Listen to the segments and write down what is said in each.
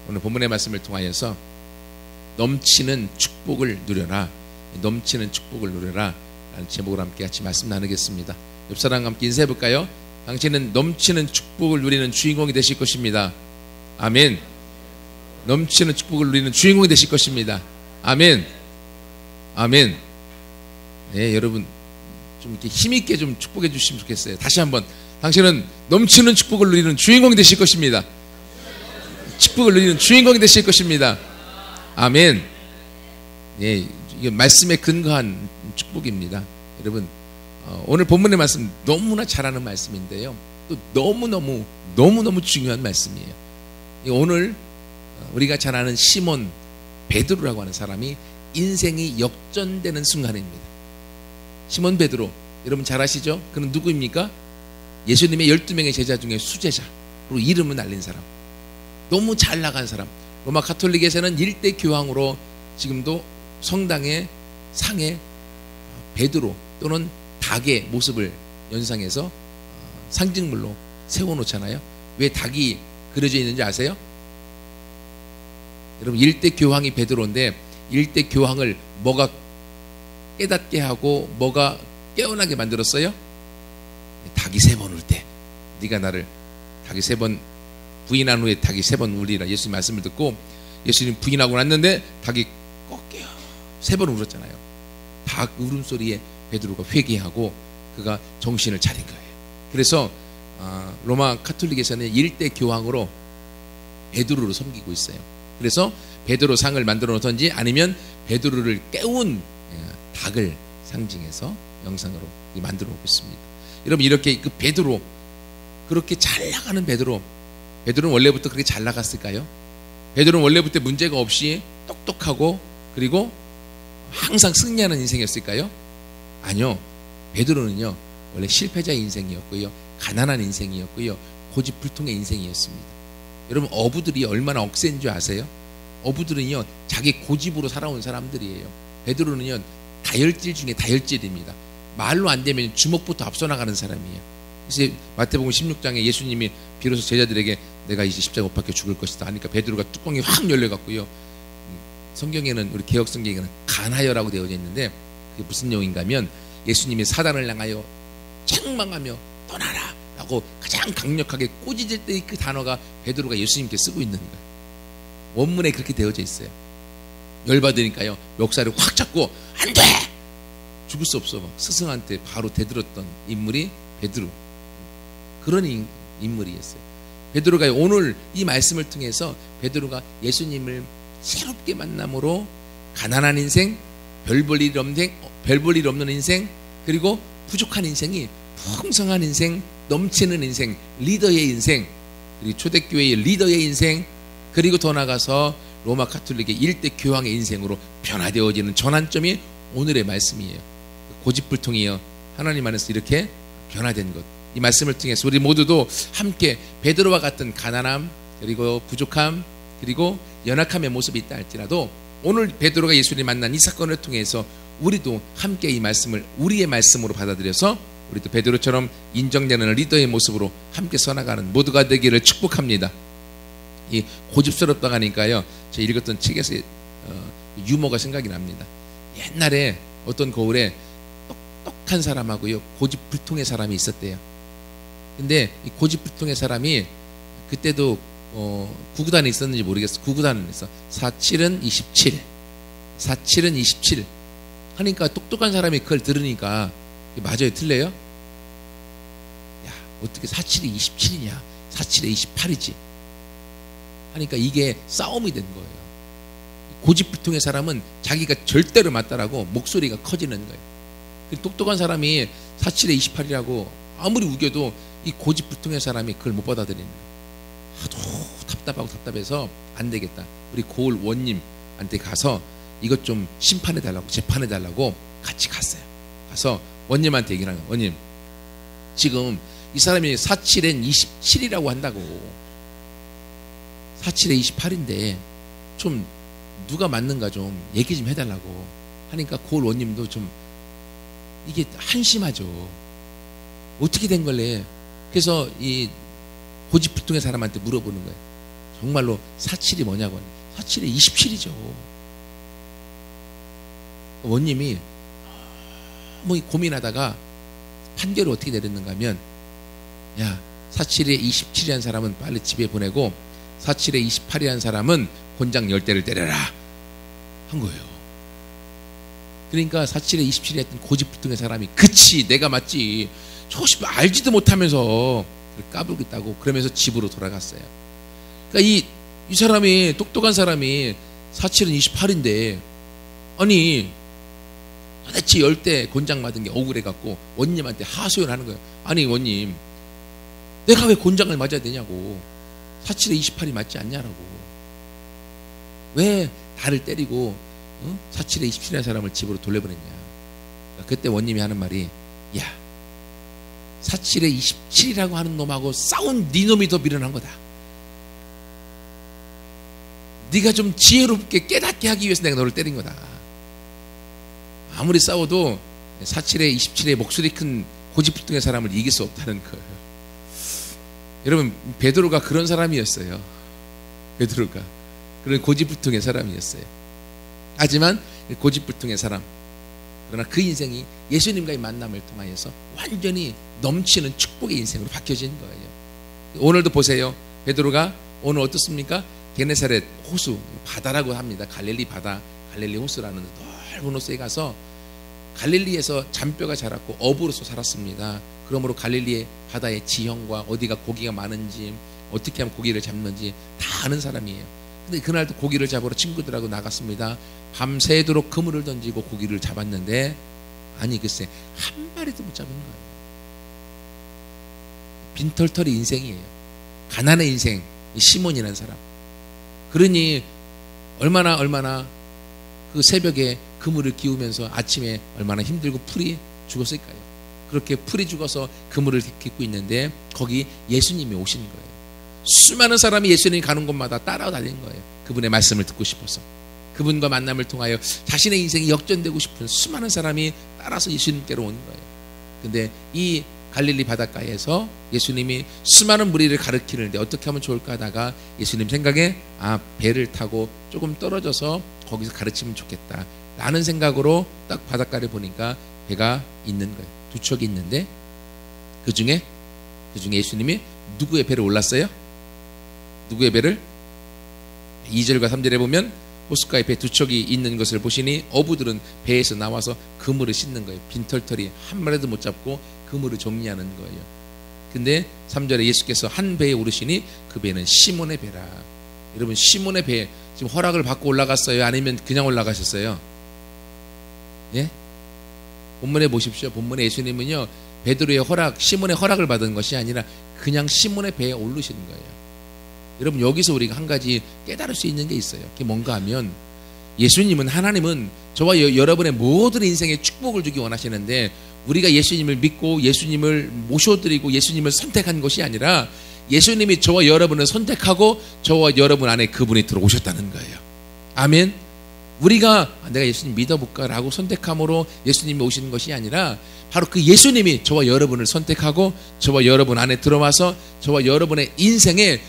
오늘 본문의 말씀을 통하여서 넘치는 축복을 누려라, 넘치는 축복을 누려라 라는 제목으로 함께 같이 말씀 나누겠습니다. 옆 사람과 함께 인사해 볼까요? 당신은 넘치는 축복을 누리는 주인공이 되실 것입니다. 아멘. 넘치는 축복을 누리는 주인공이 되실 것입니다. 아멘. 아멘. 네, 여러분 좀 이렇게 힘있게 좀 축복해 주시면 좋겠어요. 다시 한번, 당신은 넘치는 축복을 누리는 주인공이 되실 것입니다. 축복을 누리는 주인공이 되실 것입니다. 아멘. 예, 이게 말씀에 근거한 축복입니다. 여러분, 오늘 본문의 말씀 너무나 잘 아는 말씀인데요, 또 너무너무 중요한 말씀이에요. 오늘 우리가 잘 아는 시몬 베드로라고 하는 사람이 인생이 역전되는 순간입니다. 시몬 베드로, 여러분 잘 아시죠? 그는 누구입니까? 예수님의 12명의 제자 중에 수제자, 그리고 이름을 날린 사람, 너무 잘 나간 사람. 로마 가톨릭에서는 1대 교황으로 지금도 성당의 상에 베드로 또는 닭의 모습을 연상해서 상징물로 세워놓잖아요. 왜 닭이 그려져 있는지 아세요? 여러분, 1대 교황이 베드로인데 1대 교황을 뭐가 깨닫게 하고 뭐가 깨어나게 만들었어요? 닭이 3번 울 때, 네가 나를 닭이 3번 부인한 후에 닭이 3번 울리라, 예수님 말씀을 듣고 예수님 부인하고 났는데 닭이 꺾여 3번 울었잖아요. 닭 울음소리에 베드로가 회개하고 그가 정신을 차린 거예요. 그래서 로마 가톨릭에서는 1대 교황으로 베드로를 섬기고 있어요. 그래서 베드로 상을 만들어 놓던지 아니면 베드로를 깨운 닭을 상징해서 영상으로 만들어 놓고 있습니다. 여러분, 이렇게 그 베드로, 그렇게 잘 나가는 베드로는 원래부터 그렇게 잘 나갔을까요? 베드로는 원래부터 문제가 없이 똑똑하고 그리고 항상 승리하는 인생이었을까요? 아니요. 베드로는요, 원래 실패자의 인생이었고요, 가난한 인생이었고요, 고집불통의 인생이었습니다. 여러분, 어부들이 얼마나 억센 줄 아세요? 어부들은요, 자기 고집으로 살아온 사람들이에요. 베드로는요, 다혈질 중에 다혈질입니다. 말로 안 되면 주먹부터 앞서 나가는 사람이에요. 그래서 마태복음 16장에 예수님이 비로소 제자들에게 내가 이제 십자가 못 박혀 죽을 것이다 하니까 베드로가 뚜껑이 확 열려갖고요, 성경에는, 우리 개혁 성경에는 간하여라고 되어져 있는데 그게 무슨 내용인가 하면 예수님이 사단을 향하여 책망하며 떠나라 라고 가장 강력하게 꼬집을 때 그 단어가 베드로가 예수님께 쓰고 있는 거예요. 원문에 그렇게 되어져 있어요. 열받으니까요, 멱살을 확 잡고 안 돼! 죽을 수 없어 막 스승한테 바로 대들었던 인물이 베드로, 그런 인물이었어요. 베드로가 오늘 이 말씀을 통해서 베드로가 예수님을 새롭게 만남으로 가난한 인생, 별 볼 일 없는 인생, 그리고 부족한 인생이 풍성한 인생, 넘치는 인생, 리더의 인생, 그리고 초대교회의 리더의 인생, 그리고 더 나가서 로마 가톨릭의 1대 교황의 인생으로 변화되어지는 전환점이 오늘의 말씀이에요. 고집불통이여 하나님 안에서 이렇게 변화된 것, 이 말씀을 통해서 우리 모두도 함께 베드로와 같은 가난함, 그리고 부족함, 그리고 연약함의 모습이 있다 할지라도 오늘 베드로가 예수님 만난 이 사건을 통해서 우리도 함께 이 말씀을 우리의 말씀으로 받아들여서 우리도 베드로처럼 인정되는 리더의 모습으로 함께 써나가는 모두가 되기를 축복합니다. 이 고집스럽다고 하니까요, 제가 읽었던 책에서 유머가 생각이 납니다. 옛날에 어떤 거울에 똑똑한 사람하고요, 고집불통의 사람이 있었대요. 근데 이 고집불통의 사람이 그때도 구구단에 있었는지 모르겠어. 구구단에 있어. 47은 27, 47은 27 하니까 똑똑한 사람이 그걸 들으니까 맞아요, 틀려요? 야, 어떻게 47이 27이냐, 47에 28이지 하니까 이게 싸움이 된 거예요. 고집불통의 사람은 자기가 절대로 맞다라고 목소리가 커지는 거예요. 똑똑한 사람이 47에 28이라고 아무리 우겨도 이 고집불통의 사람이 그걸 못 받아들이는 거예요. 하도 답답하고 답답해서 안 되겠다, 우리 고을 원님한테 가서 이것 좀 심판해달라고, 재판해달라고 같이 갔어요. 가서 원님한테 얘기를 하는 거예요. 원님, 지금 이 사람이 47엔 27이라고 한다고, 47에 28인데 좀 누가 맞는가 좀 얘기 좀 해달라고 하니까 고을 원님도 좀 이게 한심하죠. 어떻게 된 걸래? 그래서 이 고집불통의 사람한테 물어보는 거예요. 정말로 사칠이 뭐냐고. 사칠이 27이죠. 원님이 뭐 고민하다가 판결이 어떻게 내렸는가 하면, 야, 사칠에 27이라는 사람은 빨리 집에 보내고 사칠에 28이라는 사람은 곤장 10대를 때려라 한 거예요. 그러니까 사칠에 27이었던 고집불통의 사람이, 그치 내가 맞지, 저씨 알지도 못하면서 까불고 있다고 그러면서 집으로 돌아갔어요. 그러니까 이 사람이, 똑똑한 사람이 사칠은 28인데 아니 도대체 10대 곤장 맞은 게 억울해갖고 원님한테 하소연을 하는 거예요. 아니 원님, 내가 왜 곤장을 맞아야 되냐고, 사칠에 28이 맞지 않냐라고, 왜 나를 때리고 사칠에 27이라는 사람을 집으로 돌려보냈냐. 그때 원님이 하는 말이, 야, 사칠에 27이라고 하는 놈하고 싸운 네 놈이 더 미련한 거다. 네가 좀 지혜롭게 깨닫게 하기 위해서 내가 너를 때린 거다. 아무리 싸워도 사칠에 27의 목소리 큰 고집불통의 사람을 이길 수 없다는 거예요. 여러분, 베드로가 그런 사람이었어요. 베드로가 그런 고집불통의 사람이었어요. 하지만 고집불통의 사람, 그러나 그 인생이 예수님과의 만남을 통하여서 완전히 넘치는 축복의 인생으로 바뀌어진 거예요. 오늘도 보세요. 베드로가 오늘 어떻습니까? 게네사렛 호수, 바다라고 합니다. 갈릴리 바다, 갈릴리 호수라는 넓은 호수에 가서 갈릴리에서 잔뼈가 자랐고 어부로서 살았습니다. 그러므로 갈릴리의 바다의 지형과 어디가 고기가 많은지, 어떻게 하면 고기를 잡는지 다 아는 사람이에요. 근데 그날도 고기를 잡으러 친구들하고 나갔습니다. 밤새도록 그물을 던지고 고기를 잡았는데, 아니 글쎄 한 마리도 못 잡은 거예요. 빈털털이 인생이에요. 가난의 인생, 시몬이라는 사람. 그러니 얼마나 그 새벽에 그물을 기우면서 아침에 얼마나 힘들고 풀이 죽었을까요? 그렇게 풀이 죽어서 그물을 깃고 있는데 거기 예수님이 오신 거예요. 수많은 사람이 예수님이 가는 곳마다 따라다니는 거예요. 그분의 말씀을 듣고 싶어서. 그분과 만남을 통하여 자신의 인생이 역전되고 싶은 수많은 사람이 따라서 예수님께로 오는 거예요. 근데 이 갈릴리 바닷가에서 예수님이 수많은 무리를 가르치는데 어떻게 하면 좋을까 하다가 예수님 생각에, 배를 타고 조금 떨어져서 거기서 가르치면 좋겠다 라는 생각으로 딱 바닷가를 보니까 배가 있는 거예요. 두 척이 있는데 그 중에 예수님이 누구의 배를 올랐어요? 누구의 배를? 2절과 3절에 보면 호숫가에 배 두 척이 있는 것을 보시니 어부들은 배에서 나와서 그물을 씻는 거예요. 빈털털이 한 마리도 못 잡고 그물을 정리하는 거예요. 근데 3절에 예수께서 한 배에 오르시니 그 배는 시몬의 배라. 여러분, 시몬의 배 지금 허락을 받고 올라갔어요? 아니면 그냥 올라가셨어요? 예? 본문에 보십시오. 본문에 예수님은요, 베드로의 허락, 시몬의 허락을 받은 것이 아니라 그냥 시몬의 배에 오르시는 거예요. 여러분, 여기서 우리가 한 가지 깨달을 수 있는 게 있어요. 그게 뭔가 하면, 하나님은 저와 여러분의 모든 인생에 축복을 주기 원하시는데, 우리가 예수님을 믿고 예수님을 모셔드리고 예수님을 선택한 것이 아니라 예수님이 저와 여러분을 선택하고 저와 여러분 안에 그분이 들어오셨다는 거예요. 아멘. 우리가 내가 예수님 믿어볼까 라고 선택함으로 예수님이 오시는 것이 아니라 바로 그 예수님이 저와 여러분을 선택하고 저와 여러분 안에 들어와서 저와 여러분의 인생에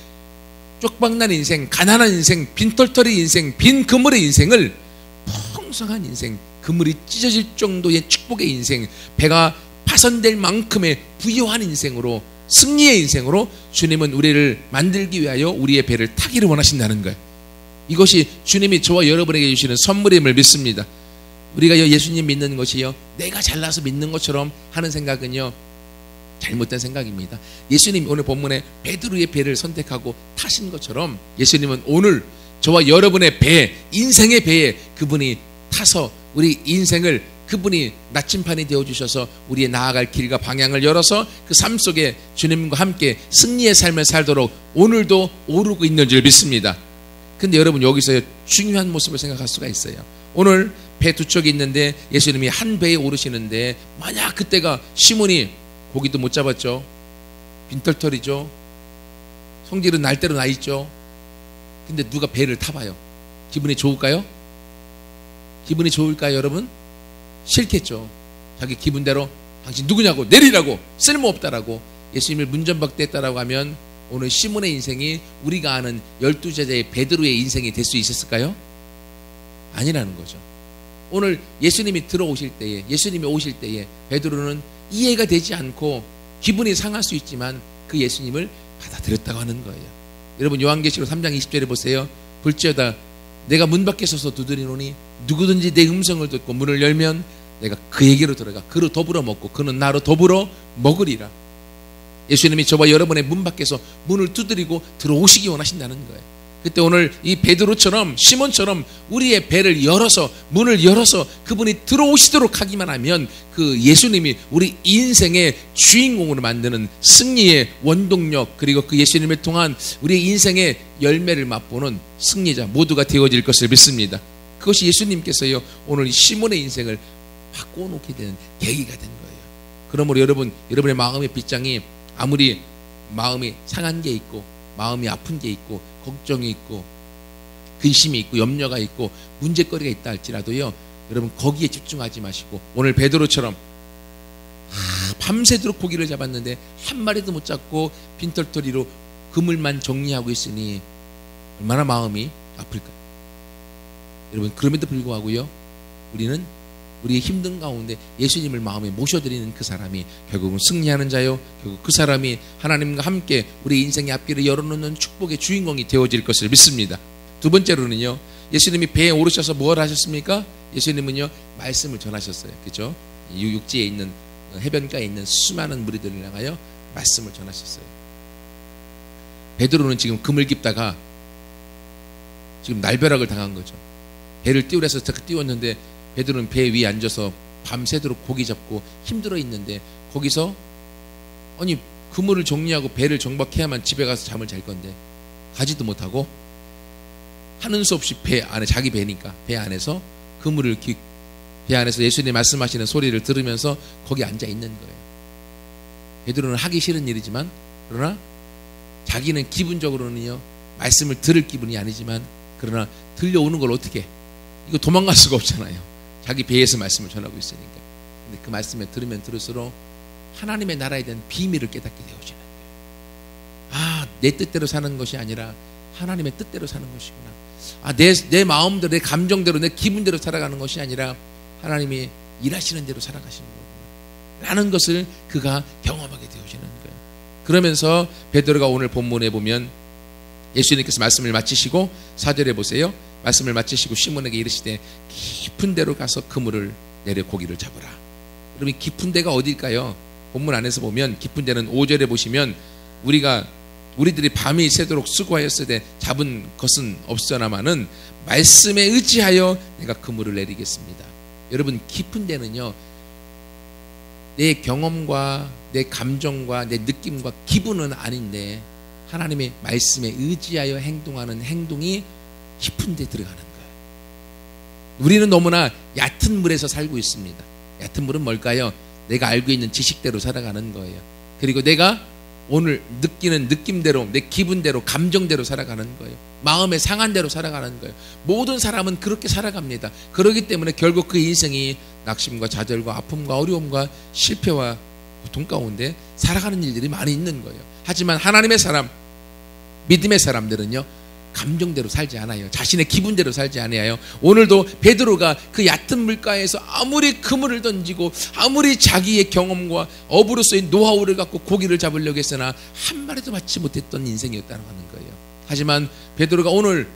쪽박난 인생, 가난한 인생, 빈털털이 인생, 빈 그물의 인생을 풍성한 인생, 그물이 찢어질 정도의 축복의 인생, 배가 파손될 만큼의 부유한 인생으로, 승리의 인생으로 주님은 우리를 만들기 위하여 우리의 배를 타기를 원하신다는 거예요. 이것이 주님이 저와 여러분에게 주시는 선물임을 믿습니다. 우리가 예수님 믿는 것이요, 내가 잘나서 믿는 것처럼 하는 생각은요, 잘못된 생각입니다. 예수님이 오늘 본문에 베드로의 배를 선택하고 타신 것처럼 예수님은 오늘 저와 여러분의 배, 인생의 배에 그분이 타서 우리 인생을, 그분이 나침판이 되어주셔서 우리의 나아갈 길과 방향을 열어서 그 삶 속에 주님과 함께 승리의 삶을 살도록 오늘도 오르고 있는 줄 믿습니다. 근데 여러분, 여기서 중요한 모습을 생각할 수가 있어요. 오늘 배 두 척이 있는데 예수님이 한 배에 오르시는데, 만약 그때가 시몬이 고기도 못 잡았죠. 빈털털이죠. 성질은 날대로 나 있죠. 근데 누가 배를 타봐요. 기분이 좋을까요? 기분이 좋을까요, 여러분? 싫겠죠. 자기 기분대로 당신 누구냐고, 내리라고, 쓸모없다라고, 예수님을 문전박대했다라고 하면 오늘 시몬의 인생이 우리가 아는 12제자의 베드로의 인생이 될 수 있었을까요? 아니라는 거죠. 오늘 예수님이 들어오실 때에, 예수님이 오실 때에 베드로는 이해가 되지 않고 기분이 상할 수 있지만 그 예수님을 받아들였다고 하는 거예요. 여러분 요한계시록 3장 20절에 보세요. 볼지어다 내가 문 밖에 서서 두드리노니 누구든지 내 음성을 듣고 문을 열면 내가 그에게로 들어가 그로 더불어 먹고 그는 나로 더불어 먹으리라. 예수님이 저와 여러분의 문 밖에서 문을 두드리고 들어오시기 원하신다는 거예요. 그때 오늘 이 베드로처럼 시몬처럼 우리의 배를 열어서 문을 열어서 그분이 들어오시도록 하기만 하면 그 예수님이 우리 인생의 주인공으로 만드는 승리의 원동력 그리고 그 예수님을 통한 우리의 인생의 열매를 맛보는 승리자 모두가 되어질 것을 믿습니다. 그것이 예수님께서요 오늘 시몬의 인생을 바꿔놓게 되는 계기가 된 거예요. 그러므로 여러분의 마음의 빗장이 아무리 마음이 상한 게 있고 마음이 아픈 게 있고 걱정이 있고 근심이 있고 염려가 있고 문제거리가 있다 할지라도요 여러분 거기에 집중하지 마시고 오늘 베드로처럼 밤새도록 고기를 잡았는데 한 마리도 못 잡고 빈털터리로 그물만 정리하고 있으니 얼마나 마음이 아플까. 여러분 그럼에도 불구하고요 우리는 우리의 힘든 가운데 예수님을 마음에 모셔드리는 그 사람이 결국은 승리하는 자요 결국 그 사람이 하나님과 함께 우리 인생의 앞길을 열어놓는 축복의 주인공이 되어질 것을 믿습니다. 두 번째로는요 예수님이 배에 오르셔서 뭘 하셨습니까? 예수님은요 말씀을 전하셨어요. 그렇죠? 육지에 있는 해변가에 있는 수많은 무리들을 향하여 말씀을 전하셨어요. 베드로는 지금 그물 깊다가 지금 날벼락을 당한 거죠. 배를 띄우려서 띄웠는데 베드로는 배 위에 앉아서 밤새도록 고기 잡고 힘들어 있는데 거기서 아니 그물을 정리하고 배를 정박해야만 집에 가서 잠을 잘 건데 가지도 못하고 하는 수 없이 배 안에 자기 배니까 배 안에서 그물을 배 안에서 예수님 말씀하시는 소리를 들으면서 거기 앉아 있는 거예요. 베드로는 하기 싫은 일이지만 그러나 자기는 기분적으로는요 말씀을 들을 기분이 아니지만 그러나 들려오는 걸 어떻게 이거 도망갈 수가 없잖아요. 자기 배에서 말씀을 전하고 있으니까. 근데 그 말씀을 들으면 들을수록 하나님의 나라에 대한 비밀을 깨닫게 되어지는 거예요. 내 뜻대로 사는 것이 아니라 하나님의 뜻대로 사는 것이구나. 내 마음대로 내 감정대로 내 기분대로 살아가는 것이 아니라 하나님이 일하시는 대로 살아가시는 거구나 라는 것을 그가 경험하게 되어지는 거예요. 그러면서 베드로가 오늘 본문에 보면 예수님께서 말씀을 마치시고 4절에 보세요. 말씀을 마치시고 시몬에게 이르시되 깊은 데로 가서 그물을 내려 고기를 잡으라. 그러면 깊은 데가 어딜까요? 본문 안에서 보면 깊은 데는 5절에 보시면 우리들이 밤이 새도록 수고하였을 때 잡은 것은 없으나마는 말씀에 의지하여 내가 그물을 내리겠습니다. 여러분 깊은 데는요 내 경험과 내 감정과 내 느낌과 기분은 아닌데 하나님의 말씀에 의지하여 행동하는 행동이 깊은 데 들어가는 거예요. 우리는 너무나 얕은 물에서 살고 있습니다. 얕은 물은 뭘까요? 내가 알고 있는 지식대로 살아가는 거예요. 그리고 내가 오늘 느끼는 느낌대로 내 기분대로 감정대로 살아가는 거예요. 마음의 상한 대로 살아가는 거예요. 모든 사람은 그렇게 살아갑니다. 그렇기 때문에 결국 그 인생이 낙심과 좌절과 아픔과 어려움과 실패와 고통 가운데 살아가는 일들이 많이 있는 거예요. 하지만 하나님의 사람, 믿음의 사람들은요 감정대로 살지 않아요. 자신의 기분대로 살지 않아요. 오늘도 베드로가 그 얕은 물가에서 아무리 그물을 던지고 아무리 자기의 경험과 어부로서의 노하우를 갖고 고기를 잡으려고 했으나 한 마리도 받지 못했던 인생이었다는 거예요. 하지만 베드로가 오늘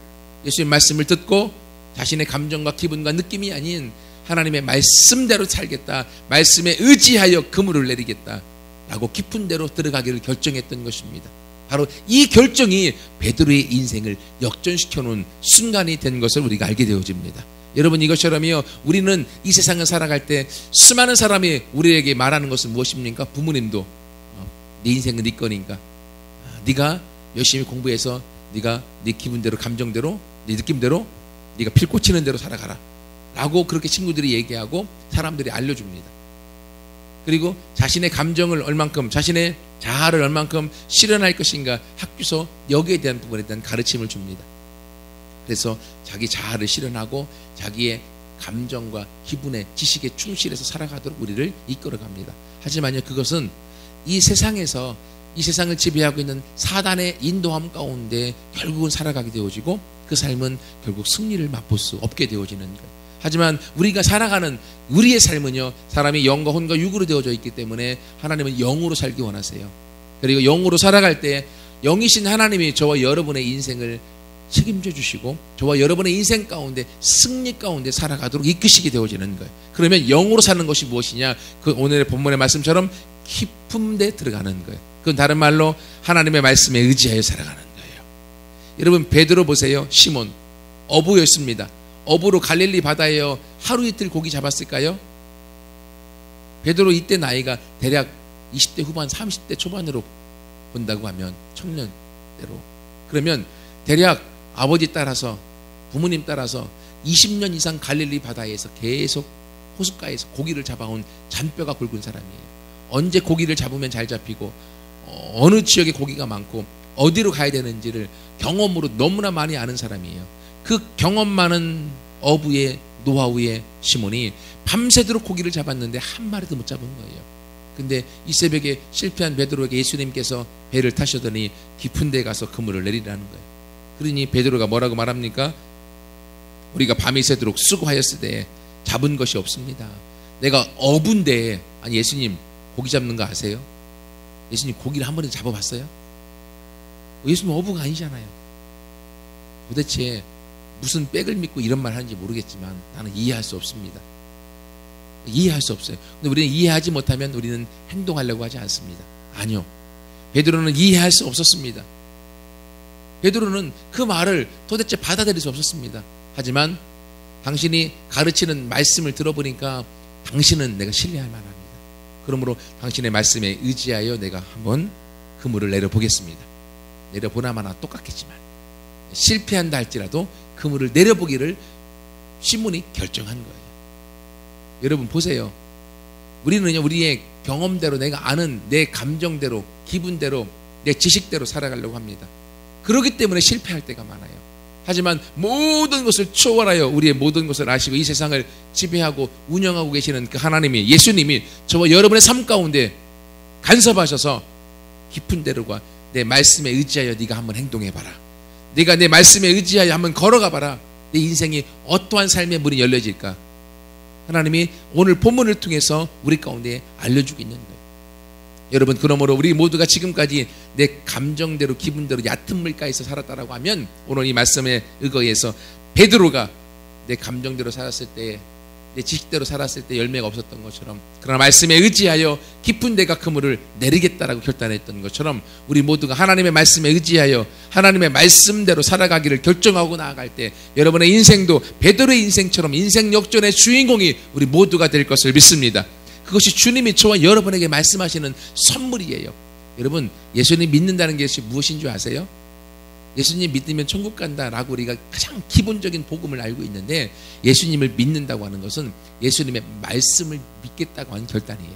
예수님의 말씀을 듣고 자신의 감정과 기분과 느낌이 아닌 하나님의 말씀대로 살겠다, 말씀에 의지하여 그물을 내리겠다 라고 깊은 데로 들어가기를 결정했던 것입니다. 바로 이 결정이 베드로의 인생을 역전시켜 놓은 순간이 된 것을 우리가 알게 되어집니다. 여러분 이것처럼요 우리는 이 세상을 살아갈 때 수많은 사람이 우리에게 말하는 것은 무엇입니까? 부모님도 네 인생은 네 거니까 네가 열심히 공부해서 네가 네 기분대로 감정대로 네 느낌대로 네가 필 꽂히는 대로 살아가라 라고 그렇게 친구들이 얘기하고 사람들이 알려줍니다. 그리고 자신의 감정을 얼만큼 자신의 자아를 얼만큼 실현할 것인가 학교에서 여기에 대한 부분에 대한 가르침을 줍니다. 그래서 자기 자아를 실현하고 자기의 감정과 기분의 지식에 충실해서 살아가도록 우리를 이끌어갑니다. 하지만요 그것은 이 세상에서 이 세상을 지배하고 있는 사단의 인도함 가운데 결국은 살아가게 되어지고 그 삶은 결국 승리를 맛볼 수 없게 되어지는 거예요. 하지만 우리가 살아가는 우리의 삶은요, 사람이 영과 혼과 육으로 되어져 있기 때문에 하나님은 영으로 살기 원하세요. 그리고 영으로 살아갈 때 영이신 하나님이 저와 여러분의 인생을 책임져 주시고 저와 여러분의 인생 가운데 승리 가운데 살아가도록 이끄시게 되어지는 거예요. 그러면 영으로 사는 것이 무엇이냐? 그 오늘의 본문의 말씀처럼 깊은 데 들어가는 거예요. 그건 다른 말로 하나님의 말씀에 의지하여 살아가는 거예요. 여러분, 베드로 보세요. 시몬 어부였습니다. 어부로 갈릴리 바다에요 하루 이틀 고기 잡았을까요? 베드로 이때 나이가 대략 20대 후반 30대 초반으로 본다고 하면 청년대로, 그러면 대략 아버지 따라서 부모님 따라서 20년 이상 갈릴리 바다에서 계속 호숫가에서 고기를 잡아온 잔뼈가 굵은 사람이에요. 언제 고기를 잡으면 잘 잡히고 어느 지역에 고기가 많고 어디로 가야 되는지를 경험으로 너무나 많이 아는 사람이에요. 그 경험 많은 어부의 노하우의 시몬이 밤새도록 고기를 잡았는데 한 마리도 못 잡은 거예요. 근데 이 새벽에 실패한 베드로에게 예수님께서 배를 타시더니 깊은 데 가서 그물을 내리라는 거예요. 그러니 베드로가 뭐라고 말합니까? 우리가 밤이 새도록 수고하였으되 잡은 것이 없습니다. 내가 어부인데, 아니 예수님 고기 잡는 거 아세요? 예수님 고기를 한 번도 잡아봤어요? 예수님 어부가 아니잖아요. 도대체 무슨 백을 믿고 이런 말 하는지 모르겠지만 나는 이해할 수 없습니다. 이해할 수 없어요. 근데 우리는 이해하지 못하면 우리는 행동하려고 하지 않습니다. 아니요. 베드로는 이해할 수 없었습니다. 베드로는 그 말을 도대체 받아들일 수 없었습니다. 하지만 당신이 가르치는 말씀을 들어보니까 당신은 내가 신뢰할 만합니다. 그러므로 당신의 말씀에 의지하여 내가 한번 그물을 내려보겠습니다. 내려보나마나 똑같겠지만 실패한다 할지라도 그물을 내려보기를 시몬이 결정한 거예요. 여러분 보세요. 우리는요, 우리의 경험대로, 내가 아는 내 감정대로, 기분대로, 내 지식대로 살아가려고 합니다. 그렇기 때문에 실패할 때가 많아요. 하지만 모든 것을 초월하여 우리의 모든 것을 아시고 이 세상을 지배하고 운영하고 계시는 그 하나님이, 예수님이 저와 여러분의 삶 가운데 간섭하셔서 깊은 데로가 내 말씀에 의지하여 네가 한번 행동해봐라. 네가 내 말씀에 의지하여 한번 걸어가봐라. 내 인생이 어떠한 삶의 문이 열려질까? 하나님이 오늘 본문을 통해서 우리 가운데 알려주고 있는 거예요. 여러분, 그러므로 우리 모두가 지금까지 내 감정대로 기분대로 얕은 물가에서 살았다라고 하면 오늘 이 말씀에 의거해서 베드로가 내 감정대로 살았을 때, 내 지식대로 살았을 때 열매가 없었던 것처럼, 그러나 말씀에 의지하여 깊은 데가 그물을 내리겠다라고 결단했던 것처럼 우리 모두가 하나님의 말씀에 의지하여 하나님의 말씀대로 살아가기를 결정하고 나아갈 때 여러분의 인생도 베드로의 인생처럼 인생 역전의 주인공이 우리 모두가 될 것을 믿습니다. 그것이 주님이 저와 여러분에게 말씀하시는 선물이에요. 여러분, 예수님 믿는다는 것이 무엇인 줄 아세요? 예수님 믿으면 천국 간다라고 우리가 가장 기본적인 복음을 알고 있는데, 예수님을 믿는다고 하는 것은 예수님의 말씀을 믿겠다고 하는 결단이에요.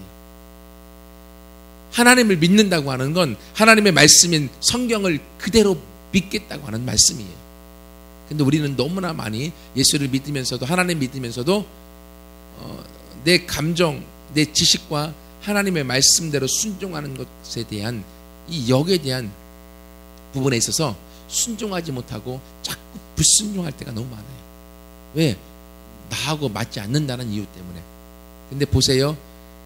하나님을 믿는다고 하는 건 하나님의 말씀인 성경을 그대로 믿겠다고 하는 말씀이에요. 근데 우리는 너무나 많이 예수를 믿으면서도, 하나님 믿으면서도 내 감정, 내 지식과 하나님의 말씀대로 순종하는 것에 대한 이 역에 대한 부분에 있어서 순종하지 못하고 자꾸 불순종할 때가 너무 많아요. 왜? 나하고 맞지 않는다는 이유 때문에. 근데 보세요,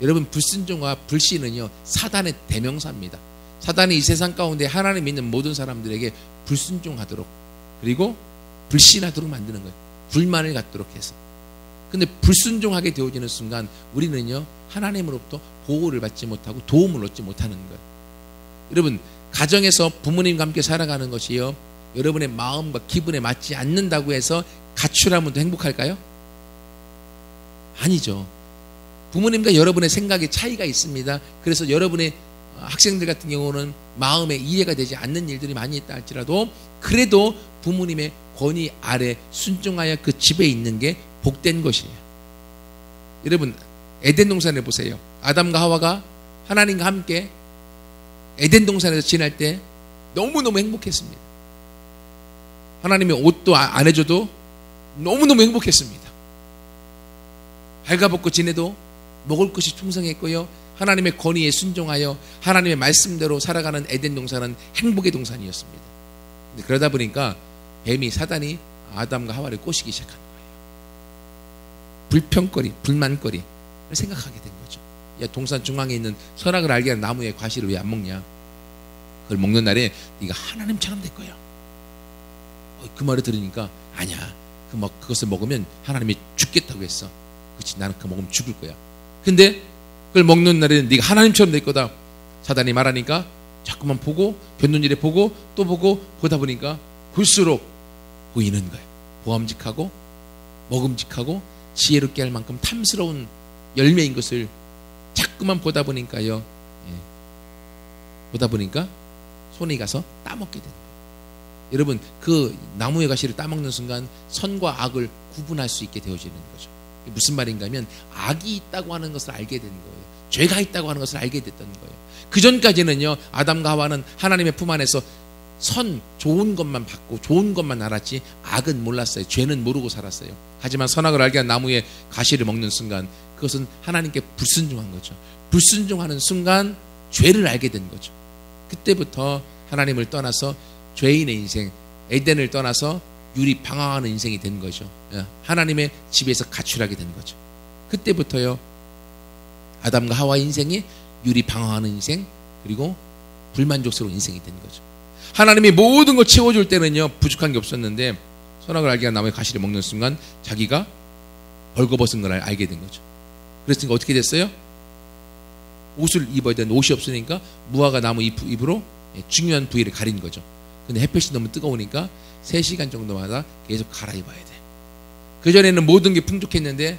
여러분, 불순종과 불신은요 사단의 대명사입니다. 사단이 이 세상 가운데 하나님 믿는 모든 사람들에게 불순종하도록, 그리고 불신하도록 만드는 거예요. 불만을 갖도록 해서. 근데 불순종하게 되어지는 순간 우리는요 하나님으로부터 보호를 받지 못하고 도움을 얻지 못하는 거예요. 여러분, 가정에서 부모님과 함께 살아가는 것이요, 여러분의 마음과 기분에 맞지 않는다고 해서 가출하면 더 행복할까요? 아니죠. 부모님과 여러분의 생각에 차이가 있습니다. 그래서 여러분의 학생들 같은 경우는 마음에 이해가 되지 않는 일들이 많이 있다 할지라도 그래도 부모님의 권위 아래 순종하여 그 집에 있는 게 복된 것이에요. 여러분, 에덴 동산을 보세요. 아담과 하와가 하나님과 함께 에덴 동산에서 지낼 때 너무너무 행복했습니다. 하나님이 옷도 안 해줘도 너무너무 행복했습니다. 발가벗고 지내도 먹을 것이 충성했고요, 하나님의 권위에 순종하여 하나님의 말씀대로 살아가는 에덴 동산은 행복의 동산이었습니다. 근데 그러다 보니까 뱀이 사단이 아담과 하와를 꼬시기 시작한 거예요. 불평거리, 불만거리를 생각하게 된 거죠. 야, 동산 중앙에 있는 선악을 알게 하는 나무의 과실을 왜 안 먹냐? 그걸 먹는 날에 네가 하나님처럼 될 거야. 그 말을 들으니까 아니야. 그것을 먹으면 하나님이 죽겠다고 했어. 그렇지, 나는 그거 먹으면 죽을 거야. 근데 그걸 먹는 날에는 네가 하나님처럼 될 거다. 사단이 말하니까 자꾸만 보고, 곁눈질에 보고 또 보고 보다 보니까 볼수록 보이는 거예요. 보암직하고 먹음직하고 지혜롭게 할 만큼 탐스러운 열매인 것을 자꾸만 보다 보니까요. 보다 보니까 손이 가서 따먹게 되는 거예요. 여러분, 그 나무의 가시를 따먹는 순간 선과 악을 구분할 수 있게 되어지는 거죠. 무슨 말인가 하면 악이 있다고 하는 것을 알게 된 거예요. 죄가 있다고 하는 것을 알게 됐던 거예요. 그 전까지는요, 아담과 하와는 하나님의 품 안에서 좋은 것만 받고 좋은 것만 알았지 악은 몰랐어요. 죄는 모르고 살았어요. 하지만 선악을 알게 한 나무의 가시를 먹는 순간 그것은 하나님께 불순종한 거죠. 불순종하는 순간 죄를 알게 된 거죠. 그때부터 하나님을 떠나서 죄인의 인생, 에덴을 떠나서 유리 방황하는 인생이 된 거죠. 하나님의 집에서 가출하게 된 거죠. 그때부터요, 아담과 하와 인생이 유리 방황하는 인생, 그리고 불만족스러운 인생이 된 거죠. 하나님이 모든 걸 채워줄 때는요, 부족한 게 없었는데 선악을 알게 한 나무의 가시를 먹는 순간 자기가 벌거벗은 걸 알게 된 거죠. 그랬으니까 어떻게 됐어요? 옷을 입어야 되는 옷이 없으니까 무화과 나무 잎으로 중요한 부위를 가린 거죠. 근데 햇볕이 너무 뜨거우니까 3시간 정도마다 계속 갈아입어야 돼. 그전에는 모든 게 풍족했는데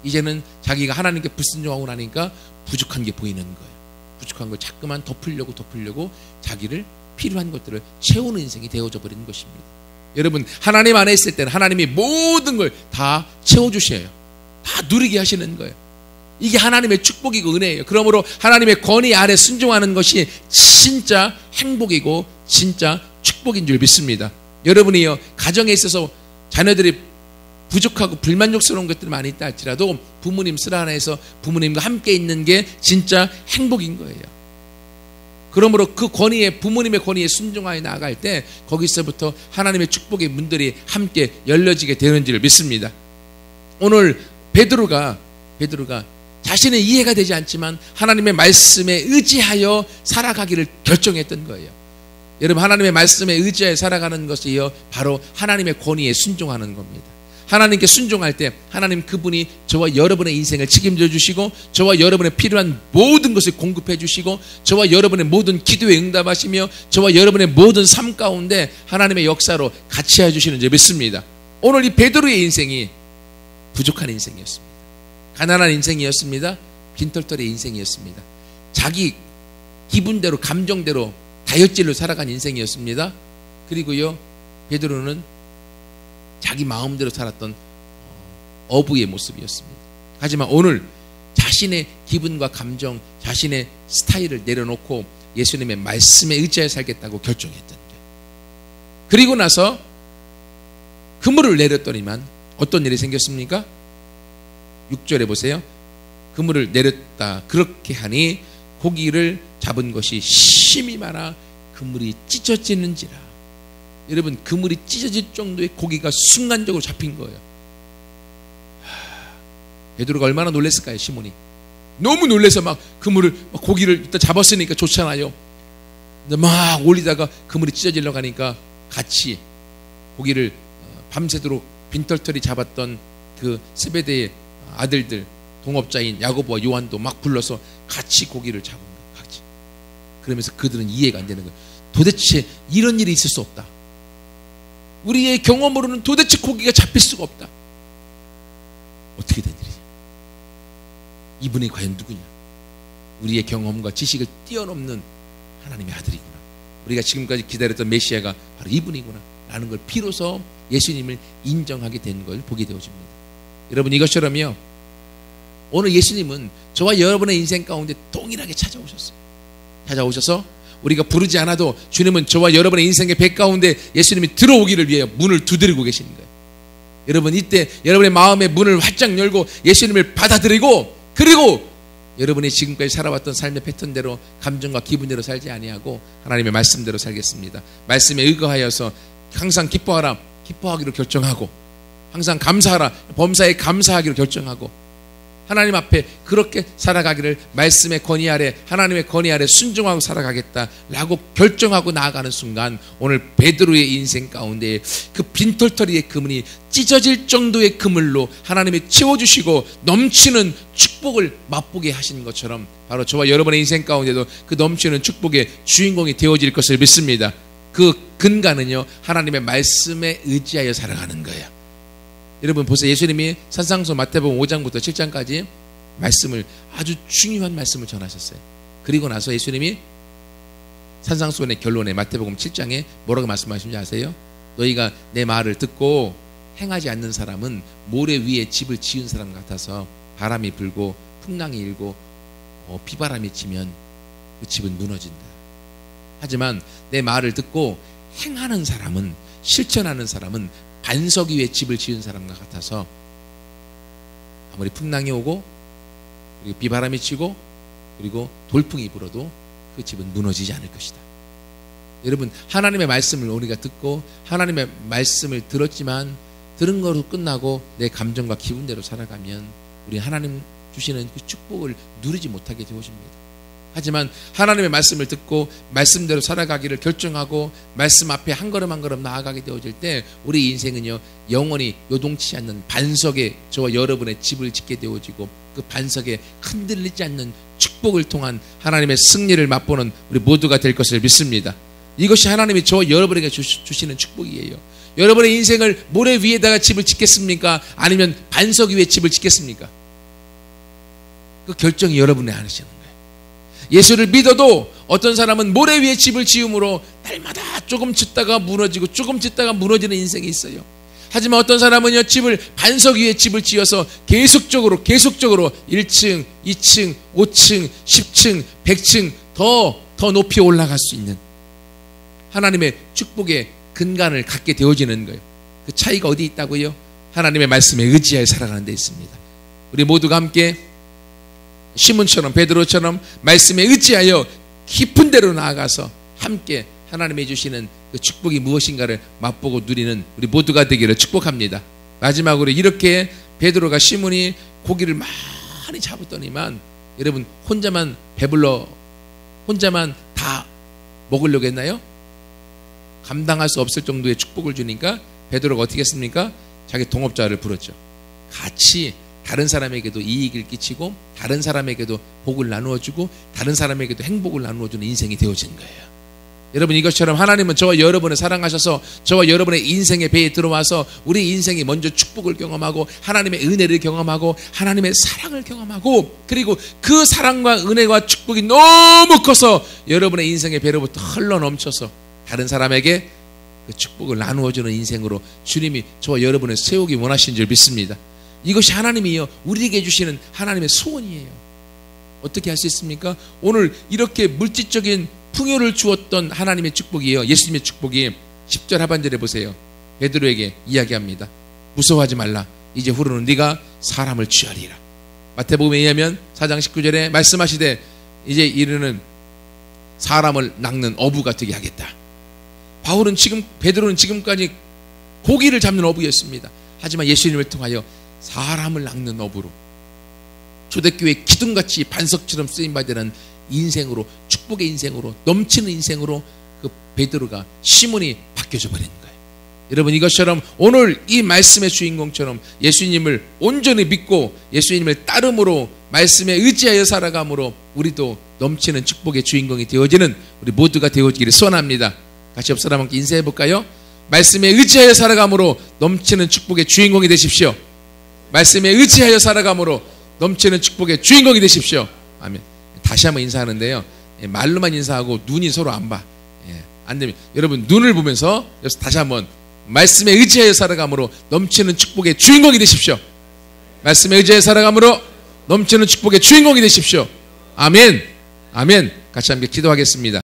이제는 자기가 하나님께 불순종하고 나니까 부족한 게 보이는 거예요. 부족한 걸 자꾸만 덮으려고 자기를 필요한 것들을 채우는 인생이 되어져 버리는 것입니다. 여러분, 하나님 안에 있을 때는 하나님이 모든 걸 다 채워주셔요. 다 누리게 하시는 거예요. 이게 하나님의 축복이고 은혜예요. 그러므로 하나님의 권위 아래 순종하는 것이 진짜 행복이고 진짜 축복인 줄 믿습니다. 여러분이요, 가정에 있어서 자녀들이 부족하고 불만족스러운 것들이 많이 있다 할지라도 부모님 슬 안에서 부모님과 함께 있는 게 진짜 행복인 거예요. 그러므로 그 권위에, 부모님의 권위에 순종하여 나아갈 때 거기서부터 하나님의 축복의 문들이 함께 열려지게 되는 줄 믿습니다. 오늘 베드로가 자신의 이해가 되지 않지만 하나님의 말씀에 의지하여 살아가기를 결정했던 거예요. 여러분, 하나님의 말씀에 의지하여 살아가는 것이요, 바로 하나님의 권위에 순종하는 겁니다. 하나님께 순종할 때 하나님 그분이 저와 여러분의 인생을 책임져 주시고 저와 여러분의 필요한 모든 것을 공급해 주시고 저와 여러분의 모든 기도에 응답하시며 저와 여러분의 모든 삶 가운데 하나님의 역사로 같이 해주시는 줄 믿습니다. 오늘 이 베드로의 인생이 부족한 인생이었습니다. 가난한 인생이었습니다. 빈털터리의 인생이었습니다. 자기 기분대로 감정대로 다혈질로 살아간 인생이었습니다. 그리고요, 베드로는 자기 마음대로 살았던 어부의 모습이었습니다. 하지만 오늘 자신의 기분과 감정, 자신의 스타일을 내려놓고 예수님의 말씀에 의지하여 살겠다고 결정했던 거예요. 그리고 나서 그물을 내렸더니만 어떤 일이 생겼습니까? 6절에 보세요. 그물을 내렸다. 그렇게 하니 고기를 잡은 것이 심히 많아 그물이 찢어지는지라. 여러분, 그물이 찢어질 정도의 고기가 순간적으로 잡힌 거예요. 베드로가 얼마나 놀랐을까요? 시몬이 너무 놀라서 막 그물을, 고기를 일단 잡았으니까 좋잖아요. 근데 막 올리다가 그물이 찢어지려고 하니까 같이 고기를 밤새도록 빈털터리 잡았던 그 세베대의 아들들, 동업자인 야고보와 요한도 막 불러서 같이 고기를 잡은 거예요. 같이. 그러면서 그들은 이해가 안 되는 거예요. 도대체 이런 일이 있을 수 없다. 우리의 경험으로는 도대체 고기가 잡힐 수가 없다. 어떻게 된 일이냐? 이분이 과연 누구냐? 우리의 경험과 지식을 뛰어넘는 하나님의 아들이구나. 우리가 지금까지 기다렸던 메시아가 바로 이분이구나 라는 걸 비로소 예수님을 인정하게 된 걸 보게 되어집니다. 여러분, 이것처럼요, 오늘 예수님은 저와 여러분의 인생 가운데 동일하게 찾아오셔서 우리가 부르지 않아도 주님은 저와 여러분의 인생의 배 가운데 예수님이 들어오기를 위해 문을 두드리고 계시는 거예요. 여러분, 이때 여러분의 마음의 문을 활짝 열고 예수님을 받아들이고 그리고 여러분이 지금까지 살아왔던 삶의 패턴대로 감정과 기분대로 살지 아니하고 하나님의 말씀대로 살겠습니다. 말씀에 의거하여서 항상 기뻐하라, 기뻐하기로 결정하고, 항상 감사하라, 범사에 감사하기로 결정하고, 하나님 앞에 그렇게 살아가기를 말씀의 권위 아래, 하나님의 권위 아래 순종하고 살아가겠다라고 결정하고 나아가는 순간, 오늘 베드로의 인생 가운데 그 빈털터리의 그물이 찢어질 정도의 그물로 하나님이 채워주시고 넘치는 축복을 맛보게 하신 것처럼, 바로 저와 여러분의 인생 가운데도 그 넘치는 축복의 주인공이 되어질 것을 믿습니다. 그 근간은요, 하나님의 말씀에 의지하여 살아가는 거예요. 여러분 보세요. 예수님이 산상수 마태복음 5장부터 7장까지 말씀을, 아주 중요한 말씀을 전하셨어요. 그리고 나서 예수님이 산상수훈의 결론에 마태복음 7장에 뭐라고 말씀하시는지 아세요? 너희가 내 말을 듣고 행하지 않는 사람은 모래 위에 집을 지은 사람 같아서 바람이 불고 풍랑이 일고 비바람이 치면 그 집은 무너진다. 하지만 내 말을 듣고 행하는 사람은, 실천하는 사람은 반석 위에 집을 지은 사람과 같아서 아무리 풍랑이 오고 그리고 비바람이 치고 그리고 돌풍이 불어도 그 집은 무너지지 않을 것이다. 여러분, 하나님의 말씀을 우리가 듣고 하나님의 말씀을 들었지만 들은 거로 끝나고 내 감정과 기분대로 살아가면 우리 하나님 주시는 그 축복을 누리지 못하게 되어집니다. 하지만 하나님의 말씀을 듣고 말씀대로 살아가기를 결정하고 말씀 앞에 한 걸음 한 걸음 나아가게 되어질 때 우리 인생은요, 영원히 요동치 않는 반석에 저와 여러분의 집을 짓게 되어지고 그 반석에 흔들리지 않는 축복을 통한 하나님의 승리를 맛보는 우리 모두가 될 것을 믿습니다. 이것이 하나님이 저와 여러분에게 주시는 축복이에요. 여러분의 인생을 모래 위에다가 집을 짓겠습니까? 아니면 반석 위에 집을 짓겠습니까? 그 결정이 여러분이 하시는 거예요. 예수를 믿어도 어떤 사람은 모래 위에 집을 지음으로 날마다 조금 짓다가 무너지고 조금 짓다가 무너지는 인생이 있어요. 하지만 어떤 사람은요, 집을 반석 위에 집을 지어서 계속적으로 1층, 2층, 5층, 10층, 100층 더 높이 올라갈 수 있는 하나님의 축복의 근간을 갖게 되어지는 거예요. 그 차이가 어디 있다고요? 하나님의 말씀에 의지하여 살아가는 데 있습니다. 우리 모두가 함께 시몬처럼, 베드로처럼 말씀에 의지하여 깊은 데로 나아가서 함께 하나님이 주시는 그 축복이 무엇인가를 맛보고 누리는 우리 모두가 되기를 축복합니다. 마지막으로 이렇게 베드로가, 시몬이 고기를 많이 잡았더니만 여러분, 혼자만 배불러 혼자만 다 먹으려고 했나요? 감당할 수 없을 정도의 축복을 주니까 베드로가 어떻게 했습니까? 자기 동업자를 불렀죠. 같이 다른 사람에게도 이익을 끼치고 다른 사람에게도 복을 나누어주고 다른 사람에게도 행복을 나누어주는 인생이 되어진 거예요. 여러분, 이것처럼 하나님은 저와 여러분을 사랑하셔서 저와 여러분의 인생의 배에 들어와서 우리 인생이 먼저 축복을 경험하고 하나님의 은혜를 경험하고 하나님의 사랑을 경험하고, 그리고 그 사랑과 은혜와 축복이 너무 커서 여러분의 인생의 배로부터 흘러넘쳐서 다른 사람에게 그 축복을 나누어주는 인생으로 주님이 저와 여러분을 세우기 원하신 줄 믿습니다. 이것이 하나님이요, 우리에게 주시는 하나님의 소원이에요. 어떻게 할 수 있습니까? 오늘 이렇게 물질적인 풍요를 주었던 하나님의 축복이에요. 예수님의 축복이 10절 하반절에 보세요. 베드로에게 이야기합니다. 무서워하지 말라. 이제 후로는 네가 사람을 취하리라. 마태복음에 의하면 4장 19절에 말씀하시되 이제 이르는 사람을 낚는 어부가 되게 하겠다. 베드로는 지금까지 고기를 잡는 어부였습니다. 하지만 예수님을 통하여 사람을 낚는 어부로, 초대교회 기둥같이 반석처럼 쓰임받는 인생으로, 축복의 인생으로, 넘치는 인생으로 그 베드로가, 시몬이 바뀌어져 버린 거예요. 여러분, 이것처럼 오늘 이 말씀의 주인공처럼 예수님을 온전히 믿고 예수님을 따름으로 말씀에 의지하여 살아감으로 우리도 넘치는 축복의 주인공이 되어지는 우리 모두가 되어지기를 소원합니다. 같이 옆 사람한테 인사해 볼까요? 말씀에 의지하여 살아감으로 넘치는 축복의 주인공이 되십시오. 말씀에 의지하여 살아감으로 넘치는 축복의 주인공이 되십시오. 아멘. 다시 한번 인사하는데요, 말로만 인사하고 눈이 서로 안 봐. 안 되면 여러분 눈을 보면서 다시 한번 말씀에 의지하여 살아감으로 넘치는 축복의 주인공이 되십시오. 말씀에 의지하여 살아감으로 넘치는 축복의 주인공이 되십시오. 아멘. 아멘. 같이 함께 기도하겠습니다.